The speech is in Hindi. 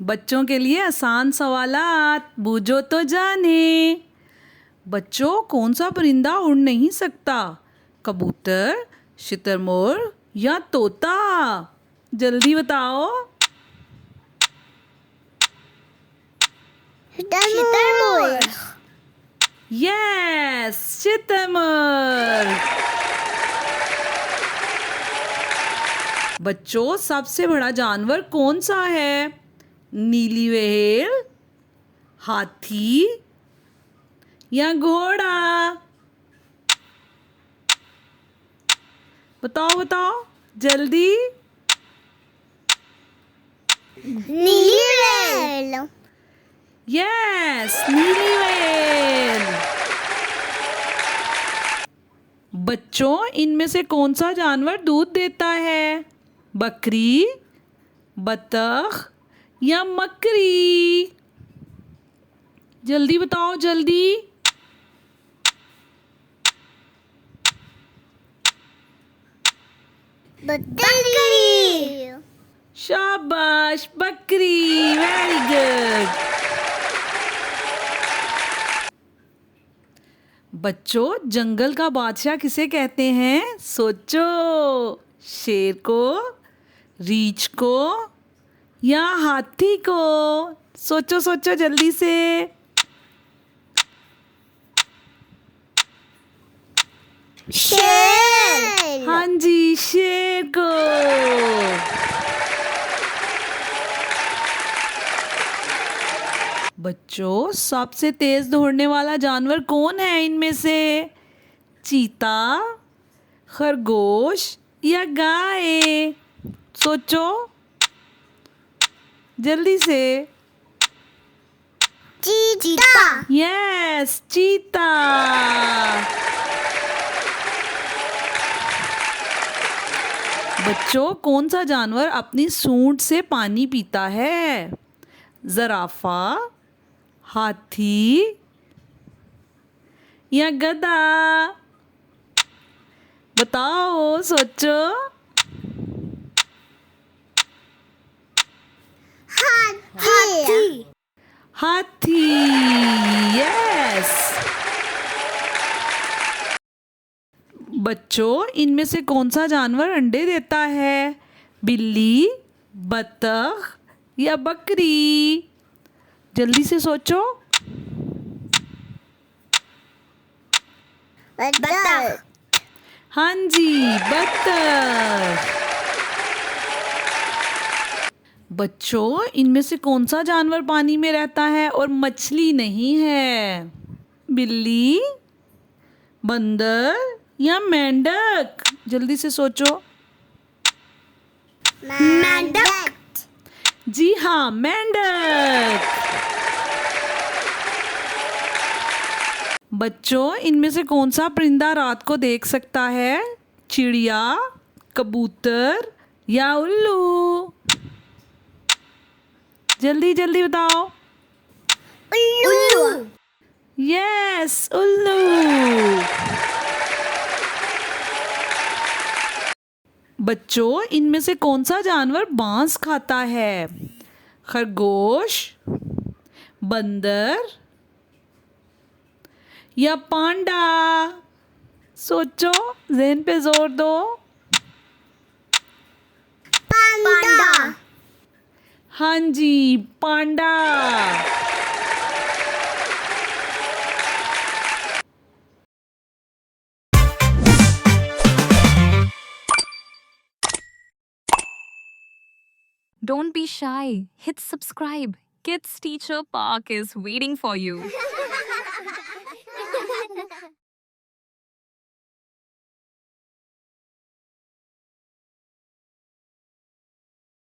बच्चों के लिए आसान सवालात, बूझो तो जाने। बच्चों, कौन सा परिंदा उड़ नहीं सकता? कबूतर, शुतुरमुर्ग या तोता? जल्दी बताओ। शुतुरमुर्ग। यस, शुतुरमुर्ग। बच्चों, सबसे बड़ा जानवर कौन सा है? नीली व्हेल, हाथी या घोड़ा? बताओ बताओ जल्दी। नीली व्हेल। यस, नीली व्हेल। बच्चों, इनमें से कौन सा जानवर दूध देता है? बकरी, बतख या मकड़ी? जल्दी बताओ जल्दी। बकरी। शाबाश, बकरी। Very good. बच्चों, जंगल का बादशाह किसे कहते हैं? सोचो। शेर को, रीछ को या हाथी को? सोचो सोचो जल्दी से। शेर। हाँ जी, शेर को। बच्चों, सबसे तेज दौड़ने वाला जानवर कौन है इनमें से? चीता, खरगोश या गाय? सोचो जल्दी से। चीता। यस, चीता। बच्चों, कौन सा जानवर अपनी सूंड से पानी पीता है? ज़राफ़ा, हाथी या गधा? बताओ, सोचो। हाथी। हाथी। यस। बच्चों, इनमें से कौन सा जानवर अंडे देता है? बिल्ली, बतख या बकरी? जल्दी से सोचो। बतख। हाँ जी, बतख। बच्चों, इनमें से कौन सा जानवर पानी में रहता है और मछली नहीं है? बिल्ली, बंदर या मेंढक? जल्दी से सोचो। मेंढक। जी हाँ, मेंढक। बच्चों, इनमें से कौन सा परिंदा रात को देख सकता है? चिड़िया, कबूतर या उल्लू? जल्दी जल्दी बताओ। उल्लू। यस, उल्लू। बच्चों, इनमें से कौन सा जानवर बांस खाता है? खरगोश, बंदर या पांडा? सोचो, ज़हन पे जोर दो। पांडा। हाँ जी, पांडा। Don't be shy. Hit subscribe. Kids Teacher Park is waiting for you.